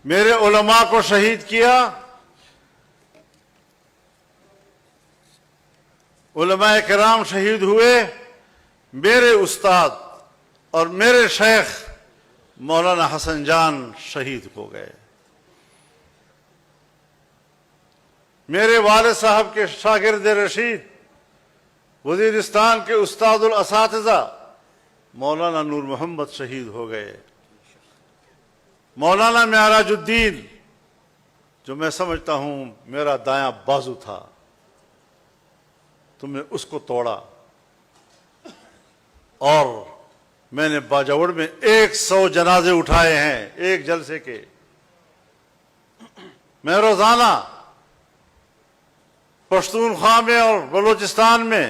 میرے علماء کو شہید کیا، علماء کرام شہید ہوئے، میرے استاد اور میرے شیخ مولانا حسن جان شہید ہو گئے، میرے والد صاحب کے شاگرد رشید وزیرستان کے استاد الاساتذہ مولانا نور محمد شہید ہو گئے، مولانا معراج الدین جو میں سمجھتا ہوں میرا دایاں بازو تھا، تم نے اس کو توڑا، اور میں نے باجوڑ میں 100 جنازے اٹھائے ہیں ایک جلسے کے۔ میں روزانہ پشتونخوا میں اور بلوچستان میں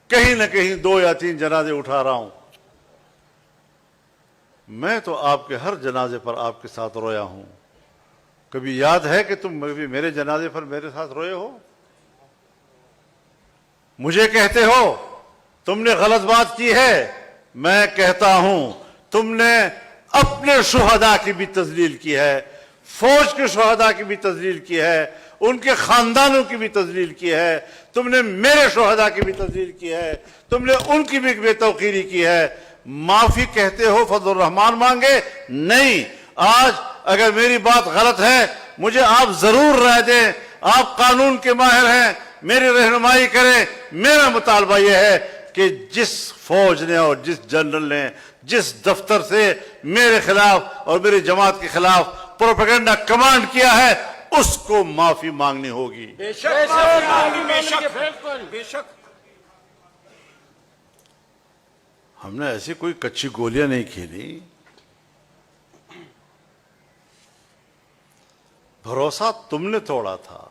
کہیں نہ کہیں 2 یا 3 جنازے اٹھا رہا ہوں۔ میں تو آپ کے ہر جنازے پر آپ کے ساتھ رویا ہوں، کبھی یاد ہے کہ تم کبھی میرے جنازے پر میرے ساتھ روئے ہو؟ مجھے کہتے ہو تم نے غلط بات کی ہے، میں کہتا ہوں تم نے اپنے شہداء کی بھی تذلیل کی ہے، فوج کے شہداء کی بھی تذلیل کی ہے، ان کے خاندانوں کی بھی تذلیل کی ہے، تم نے میرے شہداء کی بھی تذلیل کی ہے، تم نے ان کی بھی بے توقیری کی ہے۔ معافی کہتے ہو فضل الرحمان مانگے؟ نہیں، آج اگر میری بات غلط ہے مجھے آپ ضرور رائے دیں، آپ قانون کے ماہر ہیں، میری رہنمائی کریں۔ میرا مطالبہ یہ ہے کہ جس فوج نے اور جس جنرل نے جس دفتر سے میرے خلاف اور میری جماعت کے خلاف پروپیگنڈا کمانڈ کیا ہے اس کو معافی مانگنی ہوگی۔ بے شک بے شک۔ ہم نے ایسی کوئی کچی گولیاں نہیں کھیلی، بھروسہ تم نے توڑا تھا،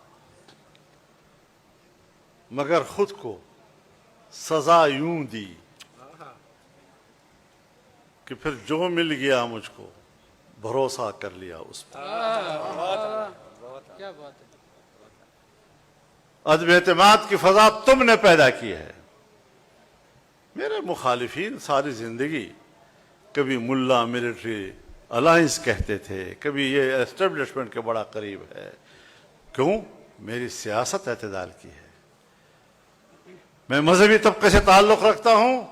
مگر خود کو سزا یوں دی کہ پھر جو مل گیا مجھ کو بھروسہ کر لیا اس پر۔ عدم اعتماد کی فضا تم نے پیدا کی ہے۔ میرے مخالفین ساری زندگی کبھی ملا ملٹری الائنس کہتے تھے، کبھی یہ اسٹیبلشمنٹ کے بڑا قریب ہے۔ کیوں؟ میری سیاست اعتدال کی ہے، میں مذہبی طبقے سے تعلق رکھتا ہوں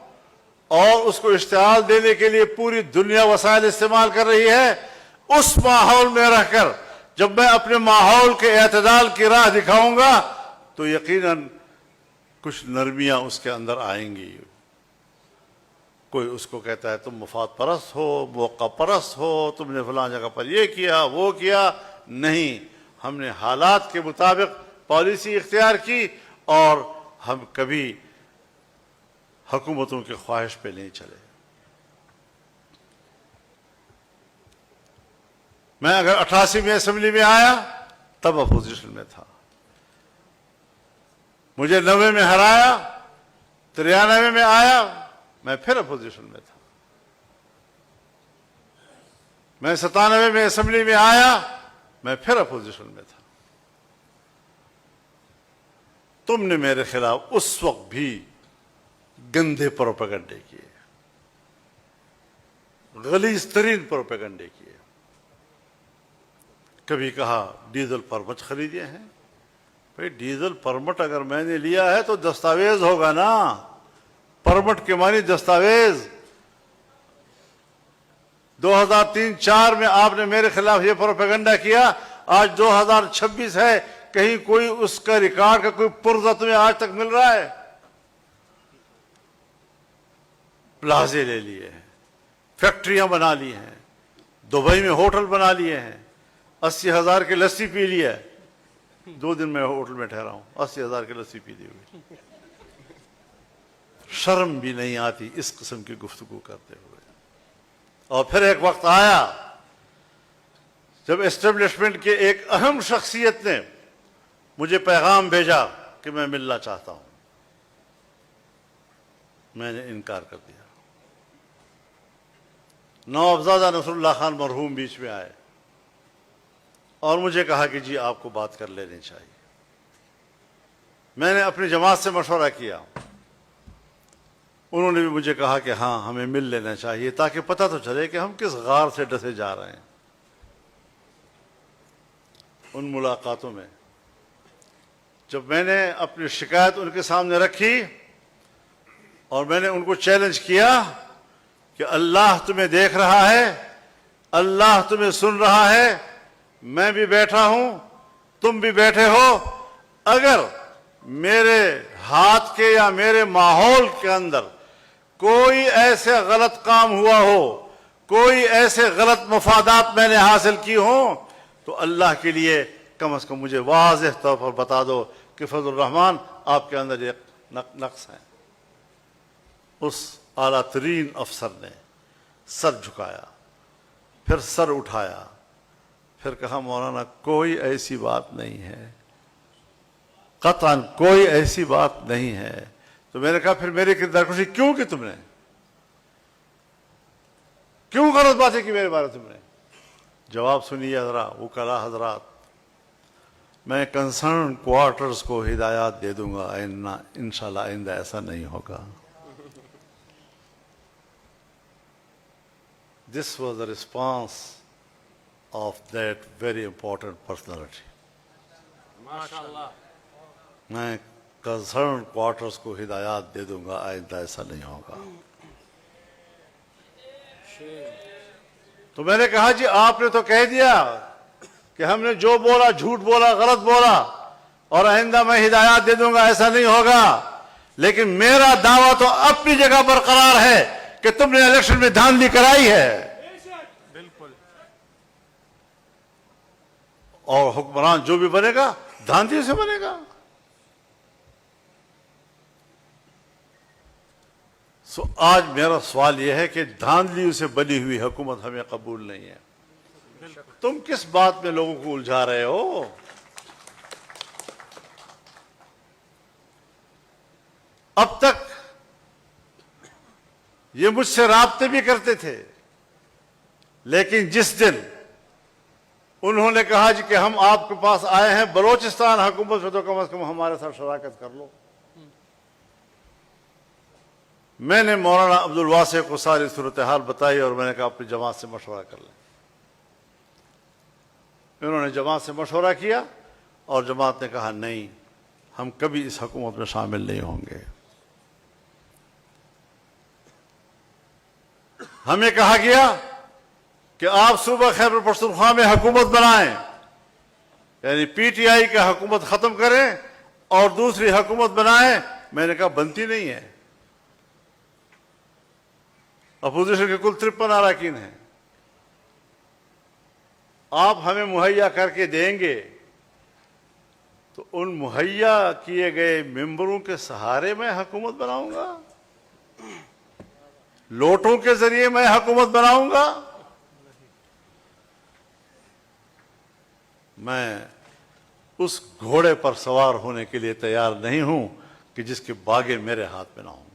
اور اس کو اشتعال دینے کے لیے پوری دنیا وسائل استعمال کر رہی ہے۔ اس ماحول میں رہ کر جب میں اپنے ماحول کے اعتدال کی راہ دکھاؤں گا تو یقیناً کچھ نرمیاں اس کے اندر آئیں گی۔ کوئی اس کو کہتا ہے تم مفاد پرست ہو، موقع پرست ہو، تم نے فلاں جگہ پر یہ کیا وہ کیا۔ نہیں، ہم نے حالات کے مطابق پالیسی اختیار کی اور ہم کبھی حکومتوں کی خواہش پہ نہیں چلے۔ میں اگر 88 میں اسمبلی میں آیا تب اپوزیشن میں تھا، مجھے 90 میں ہرایا، 93 میں آیا میں پھر اپوزیشن میں تھا، میں 97 میں اسمبلی میں آیا میں پھر اپوزیشن میں تھا۔ تم نے میرے خلاف اس وقت بھی گندے پروپیگنڈے کیے، غلیظ ترین پروپیگنڈے کیے۔ کبھی کہا ڈیزل پرمٹ خریدے ہیں۔ بھئی ڈیزل پرمٹ اگر میں نے لیا ہے تو دستاویز ہوگا نا، پرمٹ کے معنی دستاویز۔ 2003-04 میں آپ نے میرے خلاف یہ پروپیگنڈا کیا، آج 2026 ہے، کہیں کوئی اس کا ریکارڈ کا کوئی پرزہ تمہیں آج تک مل رہا ہے؟ پلازے لے لیے ہیں، فیکٹریاں بنا لی ہیں، دبئی میں ہوٹل بنا لیے ہیں، 80,000 کی لسی پی لی ہے۔ 2 دن میں ہوٹل میں ٹھہرا ہوں، 80,000 کی لسی پی لی ہوئی۔ شرم بھی نہیں آتی اس قسم کی گفتگو کرتے ہوئے۔ اور پھر ایک وقت آیا جب اسٹیبلشمنٹ کے ایک اہم شخصیت نے مجھے پیغام بھیجا کہ میں ملنا چاہتا ہوں، میں نے انکار کر دیا۔ نوابزادہ نصر اللہ خان مرحوم بیچ میں آئے اور مجھے کہا کہ جی آپ کو بات کر لینی چاہیے۔ میں نے اپنی جماعت سے مشورہ کیا، انہوں نے بھی مجھے کہا کہ ہاں ہمیں مل لینا چاہیے تاکہ پتہ تو چلے کہ ہم کس غار سے ڈسے جا رہے ہیں۔ ان ملاقاتوں میں جب میں نے اپنی شکایت ان کے سامنے رکھی اور میں نے ان کو چیلنج کیا کہ اللہ تمہیں دیکھ رہا ہے، اللہ تمہیں سن رہا ہے، میں بھی بیٹھا ہوں، تم بھی بیٹھے ہو، اگر میرے ہاتھ کے یا میرے ماحول کے اندر کوئی ایسے غلط کام ہوا ہو، کوئی ایسے غلط مفادات میں نے حاصل کی ہوں، تو اللہ کے لیے کم از کم مجھے واضح طور پر بتا دو کہ فضل الرحمان آپ کے اندر ایک نقص ہے۔ اس اعلیٰ ترین افسر نے سر جھکایا، پھر سر اٹھایا، پھر کہا مولانا کوئی ایسی بات نہیں ہے، قطعاً کوئی ایسی بات نہیں ہے۔ تو میں نے کہا پھر میری کردار کشی کیوں کی تم نے؟ کیوں غلط باتیں کی میرے بارے تم نے؟ جواب سنیے ذرا وکلاء حضرات، میں کنسرن کوارٹرز کو ہدایات دے دوں گا، انشاءاللہ آئندہ ایسا نہیں ہوگا۔ This was the response of that very important personality. ماشاءاللہ۔ میں کنسرن کوارٹرز کو ہدایات دے دوں گا، آئندہ ایسا نہیں ہوگا۔ تو میں نے کہا جی آپ نے تو کہہ دیا کہ ہم نے جو بولا جھوٹ بولا، غلط بولا، اور آئندہ میں ہدایات دے دوں گا، ایسا نہیں ہوگا، لیکن میرا دعویٰ تو اپنی جگہ پر قرار ہے کہ تم نے الیکشن میں دھاندلی کرائی ہے، بالکل۔ اور حکمران جو بھی بنے گا دھاندلی سے بنے گا۔ سو آج میرا سوال یہ ہے کہ دھاندلیوں سے بنی ہوئی حکومت ہمیں قبول نہیں ہے۔ تم کس بات میں لوگوں کو الجھا رہے ہو؟ اب تک یہ مجھ سے رابطے بھی کرتے تھے، لیکن جس دن انہوں نے کہا جی کہ ہم آپ کے پاس آئے ہیں بلوچستان حکومت میں، تو کم از کم ہمارے ساتھ شراکت کر لو۔ میں نے مولانا عبدالواسع کو ساری صورتحال بتائی اور میں نے کہا اپنی جماعت سے مشورہ کر لیں۔ انہوں نے جماعت سے مشورہ کیا اور جماعت نے کہا نہیں، ہم کبھی اس حکومت میں شامل نہیں ہوں گے۔ ہمیں کہا گیا کہ آپ صوبہ خیبر پختونخوا میں حکومت بنائیں، یعنی پی ٹی آئی کا حکومت ختم کریں اور دوسری حکومت بنائیں۔ میں نے کہا بنتی نہیں ہے، اپوزیشن کے کل 53 اراکین ہیں، آپ ہمیں مہیا کر کے دیں گے تو ان مہیا کیے گئے ممبروں کے سہارے میں حکومت بناؤں گا، لوٹوں کے ذریعے میں حکومت بناؤں گا؟ میں اس گھوڑے پر سوار ہونے کے لیے تیار نہیں ہوں کہ جس کے باگے میرے ہاتھ میں نہ ہوں۔